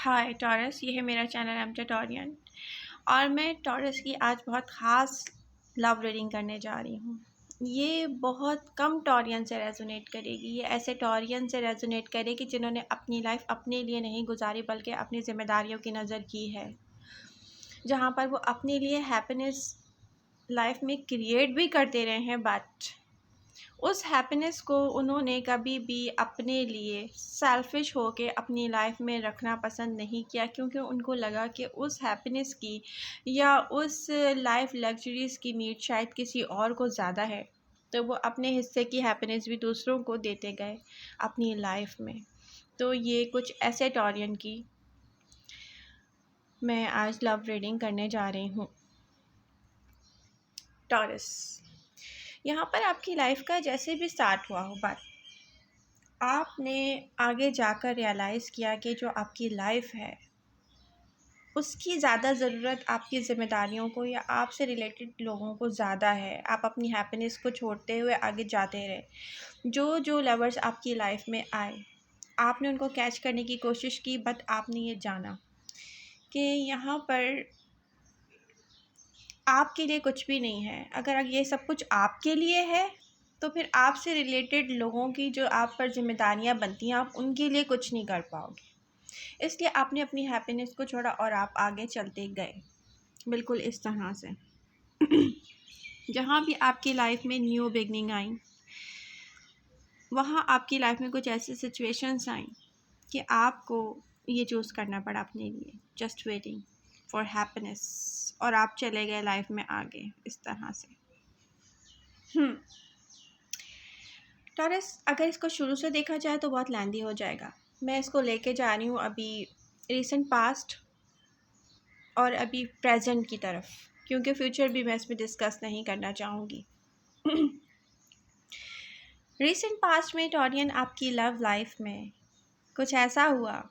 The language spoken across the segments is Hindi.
हाय टॉरस, ये है मेरा चैनल एम टॉरियन और मैं टॉरस की आज बहुत ख़ास लव रीडिंग करने जा रही हूँ। ये बहुत कम टॉरियन से रेजोनेट करेगी। ये ऐसे टॉरियन से रेजोनेट करेगी जिन्होंने अपनी लाइफ अपने लिए नहीं गुजारी बल्कि अपनी ज़िम्मेदारियों की नज़र की है, जहाँ पर वो अपने लिए हैप्पीनेस लाइफ में क्रिएट भी करते रहे हैं, बट उस हैप्पीनेस को उन्होंने कभी भी अपने लिए सेल्फिश होके अपनी लाइफ में रखना पसंद नहीं किया, क्योंकि उनको लगा कि उस हैप्पीनेस की या उस लाइफ लग्जरीज़ की नीड शायद किसी और को ज़्यादा है। तो वो अपने हिस्से की हैप्पीनेस भी दूसरों को देते गए अपनी लाइफ में। तो ये कुछ ऐसे टॉरियन की मैं आज लव रीडिंग करने जा रही हूँ। टॉरस, यहाँ पर आपकी लाइफ का जैसे भी स्टार्ट हुआ हो, बट आपने आगे जाकर रियलाइज़ किया कि जो आपकी लाइफ है उसकी ज़्यादा ज़रूरत आपकी ज़िम्मेदारियों को या आपसे रिलेटेड लोगों को ज़्यादा है। आप अपनी हैप्पीनेस को छोड़ते हुए आगे जाते रहे। जो जो लवर्स आपकी लाइफ में आए, आपने उनको कैच करने की कोशिश की, बट आपने ये जाना कि यहाँ पर आपके लिए कुछ भी नहीं है। अगर ये सब कुछ आपके लिए है तो फिर आपसे रिलेटेड लोगों की जो आप पर जिम्मेदारियां बनती हैं, आप उनके लिए कुछ नहीं कर पाओगे। इसलिए आपने अपनी हैप्पीनेस को छोड़ा और आप आगे चलते गए, बिल्कुल इस तरह से। जहाँ भी आपकी लाइफ में न्यू बिगनिंग आई, वहाँ आपकी लाइफ में कुछ ऐसी सिचुएशंस आई कि आपको ये चूज़ करना पड़ा अपने लिए, जस्ट वेटिंग फॉर हैप्पीनेस, और आप चले गए लाइफ में आगे इस तरह से। टॉरस, अगर इसको शुरू से देखा जाए तो बहुत लेंदी हो जाएगा। मैं इसको लेके जा रही हूँ अभी रीसेंट पास्ट और अभी प्रेजेंट की तरफ, क्योंकि फ्यूचर भी मैं इसमें डिस्कस नहीं करना चाहूँगी। रीसेंट पास्ट में टॉरियन, आपकी लव लाइफ में कुछ ऐसा हुआ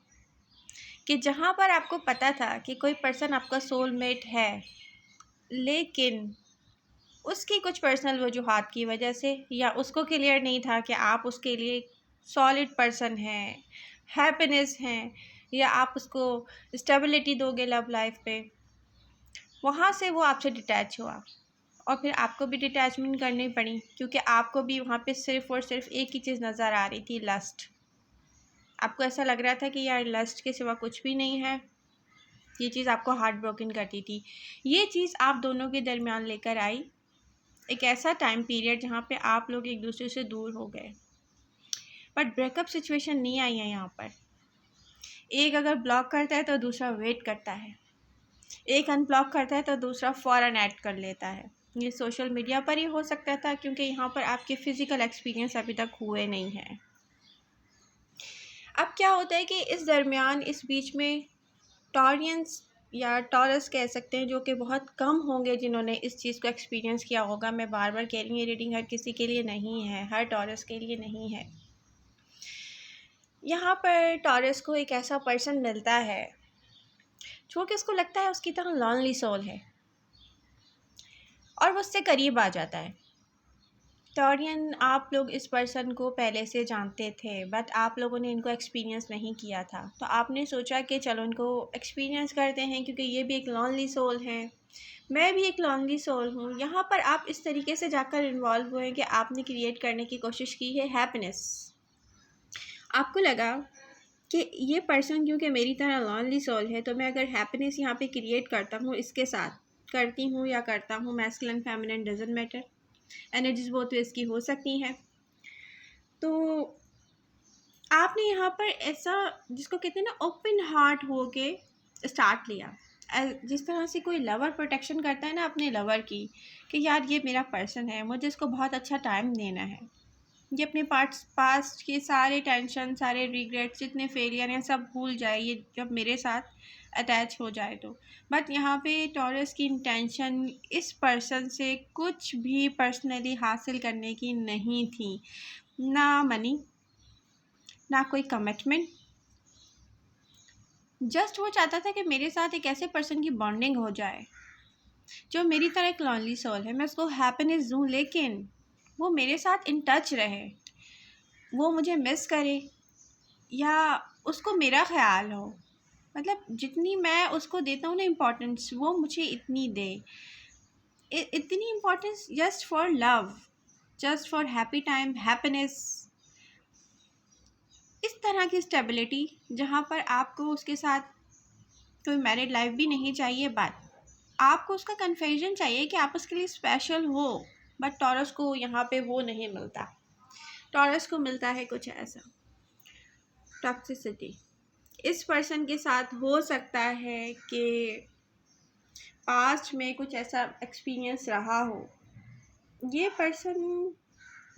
कि जहाँ पर आपको पता था कि कोई पर्सन आपका सोलमेट है, लेकिन उसकी कुछ पर्सनल वजूहात की वजह से या उसको क्लियर नहीं था कि आप उसके लिए सॉलिड पर्सन हैं, हैप्पीनेस हैं, या आप उसको स्टेबिलिटी दोगे लव लाइफ पे, वहाँ से वो आपसे डिटैच हुआ और फिर आपको भी डिटैचमेंट करनी पड़ी, क्योंकि आपको भी वहाँ पे सिर्फ़ और सिर्फ एक ही चीज़ नज़र आ रही थी, लस्ट। आपको ऐसा लग रहा था कि यार लस्ट के सिवा कुछ भी नहीं है। ये चीज़ आपको हार्ट ब्रोकन करती थी। ये चीज़ आप दोनों के दरमियान लेकर आई एक ऐसा टाइम पीरियड जहाँ पे आप लोग एक दूसरे से दूर हो गए। बट ब्रेकअप सिचुएशन नहीं आई है यहाँ पर। एक अगर ब्लॉक करता है तो दूसरा वेट करता है, एक अनब्लॉक करता है तो दूसरा फ़ौरन ऐड कर लेता है। ये सोशल मीडिया पर ही हो सकता था, क्योंकि यहाँ पर आपके फ़िज़िकल एक्सपीरियंस अभी तक हुए नहीं हैं। अब क्या होता है कि इस दरमियान, इस बीच में टॉरियंस या टॉरस कह सकते हैं, जो कि बहुत कम होंगे जिन्होंने इस चीज़ को एक्सपीरियंस किया होगा। मैं बार बार कह रही हूँ, ये रीडिंग हर किसी के लिए नहीं है, हर टॉरस के लिए नहीं है। यहाँ पर टॉरस को एक ऐसा पर्सन मिलता है जो कि उसको लगता है उसकी तरह लॉनली सोल है, और वो उससे करीब आ जाता है। टॉरियन, आप लोग इस पर्सन को पहले से जानते थे, बट आप लोगों ने इनको एक्सपीरियंस नहीं किया था। तो आपने सोचा कि चलो इनको एक्सपीरियंस करते हैं, क्योंकि ये भी एक लॉनली सोल है, मैं भी एक लॉनली सोल हूँ। यहाँ पर आप इस तरीके से जाकर इन्वॉल्व हुए कि आपने क्रिएट करने की कोशिश की है हैप्पीनेस। आपको लगा कि ये पर्सन क्योंकि मेरी तरह लॉनली सोल है, तो मैं अगर हैप्पीनेस यहाँ पे क्रिएट करता हूँ, इसके साथ करती हूँ या करता हूँ, masculine feminine doesn't matter, energies बहुत तो इसकी हो सकती हैं। तो आपने यहाँ पर ऐसा, जिसको कहते हैं ना, ओपन हार्ट हो के स्टार्ट लिया। जिस तरह से कोई लवर प्रोटेक्शन करता है ना अपने लवर की, कि यार ये मेरा पर्सन है, मुझे इसको बहुत अच्छा टाइम देना है, ये अपने पास्ट के सारे टेंशन, सारे रिग्रेट्स, जितने फेलियर हैं सब भूल जाए ये जब मेरे साथ अटैच हो जाए तो। बट यहाँ पे टॉरस की इंटेंशन इस पर्सन से कुछ भी पर्सनली हासिल करने की नहीं थी, ना मनी, ना कोई कमिटमेंट। जस्ट वो चाहता था कि मेरे साथ एक ऐसे पर्सन की बॉन्डिंग हो जाए जो मेरी तरह एक लॉनली सोल है, मैं उसको हैप्पीनेस दूँ, लेकिन वो मेरे साथ इन टच रहे, वो मुझे मिस करे या उसको मेरा ख्याल हो। मतलब जितनी मैं उसको देता हूँ ना इम्पोर्टेंस, वो मुझे इतनी दे, इतनी importance just for love, just for happy time, happiness, इस तरह की स्टेबिलिटी जहाँ पर आपको उसके साथ कोई मैरिड लाइफ भी नहीं चाहिए, बट आपको उसका कन्फेजन चाहिए कि आप उसके लिए स्पेशल हो। बट टॉरस को यहाँ पे वो नहीं मिलता। टॉरस को मिलता है कुछ ऐसा, टॉक्सिसिटी। इस पर्सन के साथ हो सकता है कि पास्ट में कुछ ऐसा एक्सपीरियंस रहा हो। ये पर्सन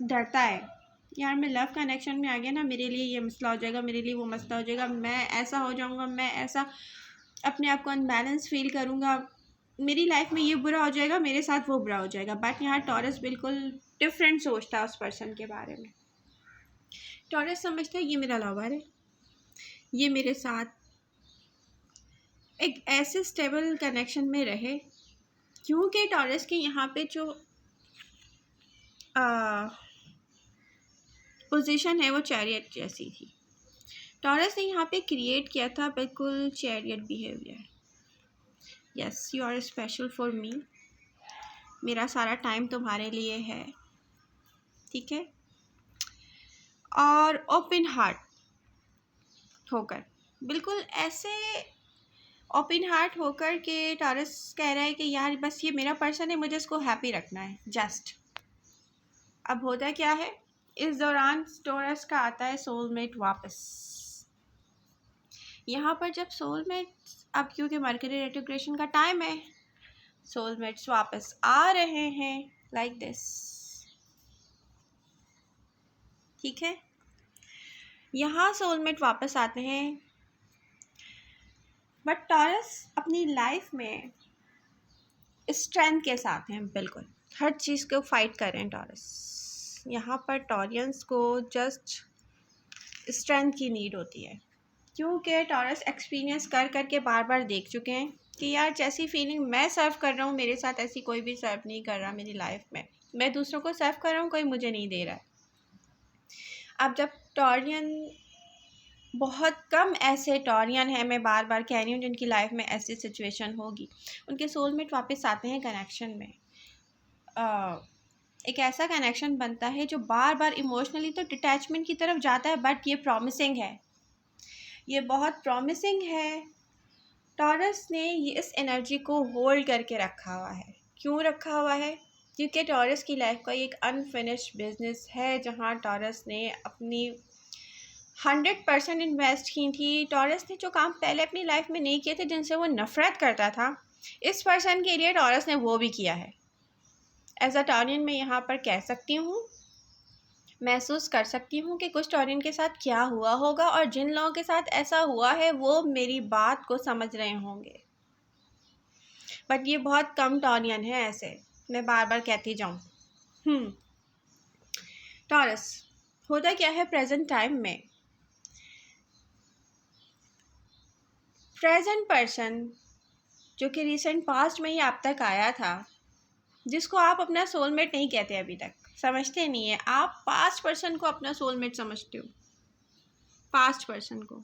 डरता है, यार मैं लव कनेक्शन में आ गया ना, मेरे लिए ये मसला हो जाएगा, मेरे लिए वो मसला हो जाएगा, मैं ऐसा हो जाऊंगा, मैं ऐसा अपने आप को अनबैलेंस फील करूंगा, मेरी लाइफ में ये बुरा हो जाएगा, मेरे साथ वो बुरा हो जाएगा। बट यहाँ टॉरस बिल्कुल डिफरेंट सोचता है उस पर्सन के बारे में। टॉरस समझता है ये मेरा लवर है, ये मेरे साथ एक ऐसे स्टेबल कनेक्शन में रहे, क्योंकि टॉरस के यहाँ पे जो पोजीशन है वो चैरियट जैसी थी। टॉरस ने यहाँ पे क्रिएट किया था बिल्कुल चैरियट behaviour. Yes, you are special for me, मेरा सारा टाइम तुम्हारे लिए है, ठीक है। और ओपन हार्ट होकर, बिल्कुल ऐसे ओपन हार्ट होकर के टॉरस कह रहा है कि यार बस ये मेरा पर्सन है, मुझे इसको हैप्पी रखना है, जस्ट। अब होता क्या है, इस दौरान टॉरस का आता है सोलमेट वापस। यहाँ पर जब सोलमेट, अब क्योंकि मरकरी रेट्रोग्रेशन का टाइम है, सोलमेट्स वापस आ रहे हैं लाइक दिस, ठीक है। यहाँ सोलमेट वापस आते हैं, बट टॉरस अपनी लाइफ में स्ट्रेंथ के साथ हैं, बिल्कुल हर चीज़ को फाइट कर रहे हैं टॉरस। यहाँ पर टॉरियंस को जस्ट स्ट्रेंथ की नीड होती है, क्योंकि टॉरस एक्सपीरियंस कर कर के बार बार देख चुके हैं कि यार जैसी फीलिंग मैं सर्व कर रहा हूँ मेरे साथ ऐसी कोई भी सर्व नहीं कर रहा मेरी लाइफ में। मैं दूसरों को सर्व कर रहा हूँ, कोई मुझे नहीं दे रहा है। अब जब टॉरियन, बहुत कम ऐसे टॉरियन हैं, मैं बार बार कह रही हूँ, जिनकी लाइफ में ऐसी सिचुएशन होगी, उनके सोलमेट वापस आते हैं कनेक्शन में। एक ऐसा कनेक्शन बनता है जो बार बार इमोशनली तो डिटैचमेंट की तरफ जाता है, बट ये प्रॉमिसिंग है, ये बहुत प्रॉमिसिंग है। टॉरस ने ये इस एनर्जी को होल्ड करके रखा हुआ है। क्यों रखा हुआ है? क्योंकि टॉरस की लाइफ का एक अनफिनिश्ड बिजनेस है, जहाँ टॉरस ने अपनी 100% इन्वेस्ट की थी। टॉरस ने जो काम पहले अपनी लाइफ में नहीं किए थे, जिनसे वो नफ़रत करता था, इस पर्सन के लिए टॉरस ने वो भी किया है। एज अ टॉरियन मैं यहाँ पर कह सकती हूँ, महसूस कर सकती हूँ कि कुछ टॉरियन के साथ क्या हुआ होगा, और जिन लोगों के साथ ऐसा हुआ है वो मेरी बात को समझ रहे होंगे। बट ये बहुत कम टॉरियन है ऐसे, मैं बार बार कहती जाऊँ। टॉरस, होता क्या है प्रेजेंट टाइम में, प्रेजेंट पर्सन जो कि रिसेंट पास्ट में ही आप तक आया था, जिसको आप अपना सोलमेट नहीं कहते, अभी तक समझते नहीं है, आप पास्ट पर्सन को अपना सोलमेट समझते हो, पास्ट पर्सन को।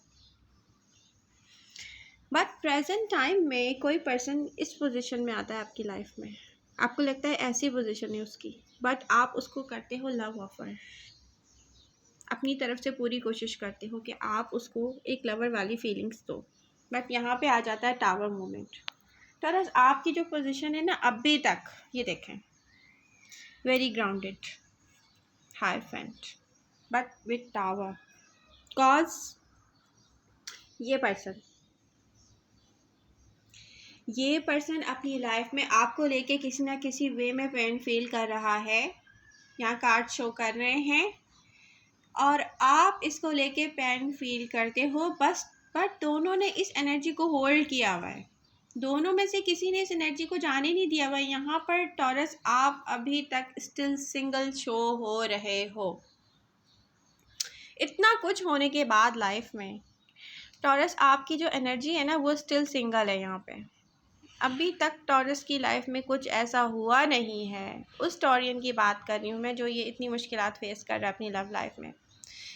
बट प्रेजेंट टाइम में कोई पर्सन इस पोजीशन में आता है आपकी लाइफ में, आपको लगता है ऐसी पोजीशन है उसकी, बट आप उसको करते हो लव ऑफर, अपनी तरफ से पूरी कोशिश करते हो कि आप उसको एक लवर वाली फीलिंग्स दो। बट यहाँ पे आ जाता है टावर मोमेंट। टॉरस, आपकी जो पोजीशन है ना अभी तक, ये देखें, वेरी ग्राउंडेड, हायरफेंट, बट विथ टावर, कॉज ये पर्सन अपनी लाइफ में आपको लेके किसी ना किसी वे में पेन फील कर रहा है। यहाँ कार्ड शो कर रहे हैं, और आप इसको लेके पेन फील करते हो, बट दोनों ने इस एनर्जी को होल्ड किया हुआ है, दोनों में से किसी ने इस एनर्जी को जाने नहीं दिया हुआ है। यहाँ पर टॉरस, आप अभी तक स्टिल सिंगल शो हो रहे हो। इतना कुछ होने के बाद लाइफ में टॉरस, आपकी जो एनर्जी है ना, वो स्टिल सिंगल है। यहाँ पे अभी तक टॉरस की लाइफ में कुछ ऐसा हुआ नहीं है, उस टॉरियन की बात कर रही हूँ मैं, जो ये इतनी मुश्किलात फेस कर रहा है अपनी लव लाइफ में,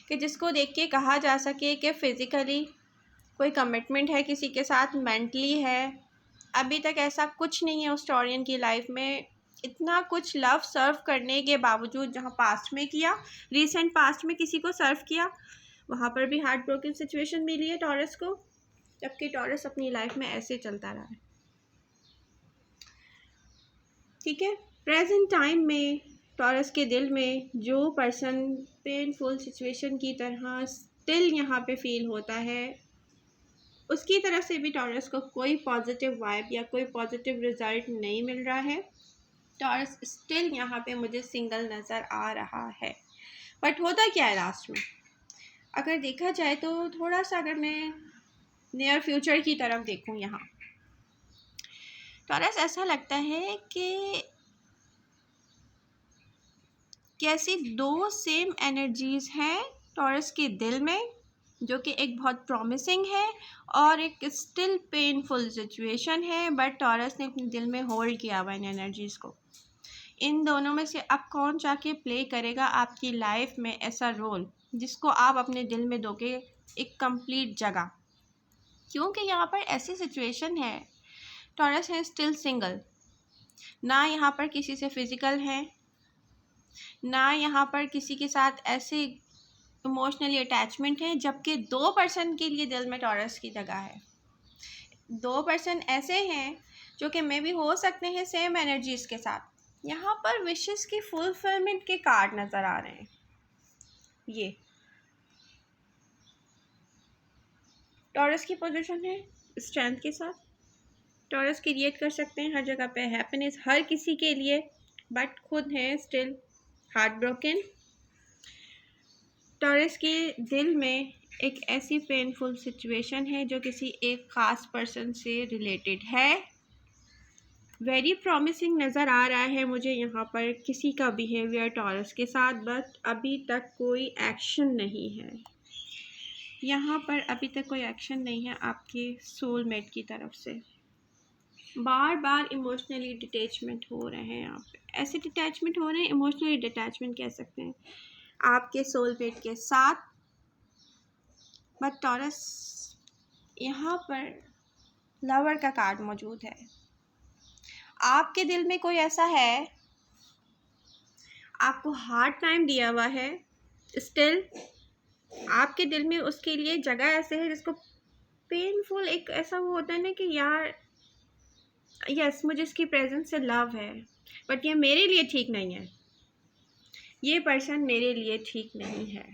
कि जिसको देख के कहा जा सके कि फ़िज़िकली कोई कमिटमेंट है किसी के साथ, मेंटली है। अभी तक ऐसा कुछ नहीं है उस टॉरियन की लाइफ में। इतना कुछ लव सर्व करने के बावजूद, जहाँ पास्ट में किया, रिसेंट पास्ट में किसी को सर्व किया, वहाँ पर भी हार्ट ब्रोकन सिचुएशन मिली है टॉरस को, जबकि टॉरस अपनी लाइफ में ऐसे चलता रहा है। ठीक है, प्रेजेंट टाइम में टॉरस के दिल में जो पर्सन पेनफुल सिचुएशन की तरह स्टिल यहाँ पे फील होता है, उसकी तरफ से भी टॉरस को कोई पॉजिटिव वाइब या कोई पॉजिटिव रिजल्ट नहीं मिल रहा है। टॉरस स्टिल यहाँ पे मुझे सिंगल नज़र आ रहा है। बट होता क्या है लास्ट में, अगर देखा जाए तो थोड़ा सा, अगर मैं नियर फ्यूचर की तरफ देखूँ, यहाँ टॉरस ऐसा लगता है कि कैसी दो सेम एनर्जीज हैं टॉरस के दिल में, जो कि एक बहुत प्रॉमिसिंग है और एक स्टिल पेनफुल सिचुएशन है, बट टॉरस ने अपने दिल में होल्ड किया हुआ इन एनर्जीज़ को। इन दोनों में से अब कौन जाके प्ले करेगा आपकी लाइफ में ऐसा रोल जिसको आप अपने दिल में दोगे एक कंप्लीट जगह। क्योंकि यहाँ पर ऐसी सिचुएशन है, टॉरस है स्टिल सिंगल, ना यहाँ पर किसी से फिज़िकल है, ना यहाँ पर किसी के साथ ऐसे इमोशनली अटैचमेंट है, जबकि दो पर्सन के लिए दिल में टॉरस की जगह है। दो पर्सन ऐसे हैं जो कि मे भी हो सकते हैं सेम एनर्जीज़ के साथ। यहाँ पर विशेस की फुलफिलमेंट के कार्ड नज़र आ रहे हैं। ये टॉरस की पोजीशन है स्ट्रेंथ के साथ। टॉरस क्रिएट कर सकते हैं हर जगह पे हैप्पीनेस हर किसी के लिए, बट खुद है स्टिल हार्ट ब्रोकन। टॉरस के दिल में एक ऐसी पेनफुल सिचुएशन है जो किसी एक ख़ास पर्सन से रिलेटेड है। वेरी प्रॉमिसिंग नज़र आ रहा है मुझे यहाँ पर किसी का बिहेवियर टॉरस के साथ, बट अभी तक कोई एक्शन नहीं है। यहाँ पर अभी तक कोई एक्शन नहीं है आपके सोलमेट की तरफ से। बार बार इमोशनली डिटैचमेंट हो रहे हैं यहाँ पे, ऐसे डिटैचमेंट हो रहे हैं, इमोशनली डिटैचमेंट कह सकते हैं आपके सोलमेट के साथ। बट टॉरस यहाँ पर लवर का कार्ड मौजूद है। आपके दिल में कोई ऐसा है, आपको हार्ड टाइम दिया हुआ है, स्टिल आपके दिल में उसके लिए जगह ऐसे है जिसको पेनफुल, एक ऐसा वो होता है ना कि यार यस मुझे इसकी प्रेजेंस से लव है, बट ये मेरे लिए ठीक नहीं है, ये पर्सन मेरे लिए ठीक नहीं है।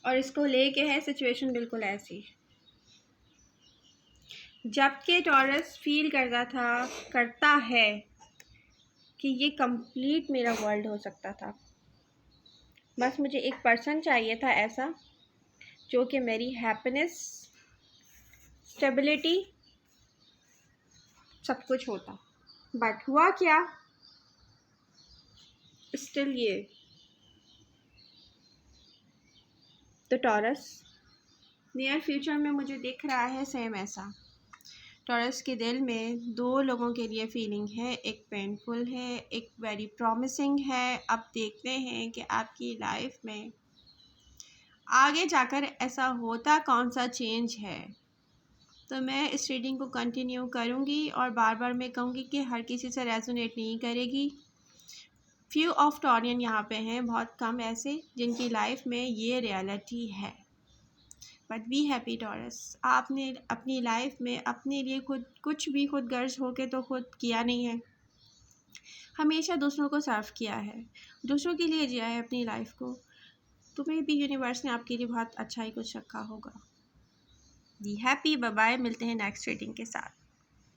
और इसको लेके है सिचुएशन बिल्कुल ऐसी, जबकि टॉरस फील करता है कि ये कंप्लीट मेरा वर्ल्ड हो सकता था। बस मुझे एक पर्सन चाहिए था ऐसा जो कि मेरी हैप्पीनेस, स्टेबिलिटी, सब कुछ होता। बट हुआ क्या, स्टिल ये। तो टॉरस नियर फ्यूचर में मुझे दिख रहा है सेम ऐसा। टॉरस के दिल में दो लोगों के लिए फीलिंग है, एक पेनफुल है, एक वेरी प्रॉमिसिंग है। अब देखते हैं कि आपकी लाइफ में आगे जाकर ऐसा होता कौन सा चेंज है। तो मैं इस रीडिंग को कंटिन्यू करूँगी और बार बार मैं कहूँगी कि हर किसी से रेजोनेट नहीं करेगी। फ्यू ऑफ टॉरियन यहाँ पे हैं, बहुत कम ऐसे जिनकी लाइफ में ये रियलिटी है। बट बी हैप्पी टॉरस, आपने अपनी लाइफ में अपने लिए खुद कुछ भी खुद गर्ज होके तो खुद किया नहीं है, हमेशा दूसरों को सर्व किया है, दूसरों के लिए जिया है अपनी लाइफ को। तुम्हें भी यूनिवर्स ने आपके लिए बहुत अच्छा ही कुछ रखा होगा। बी हैप्पी, बाय बाय, मिलते हैं नेक्स्ट रीडिंग के साथ।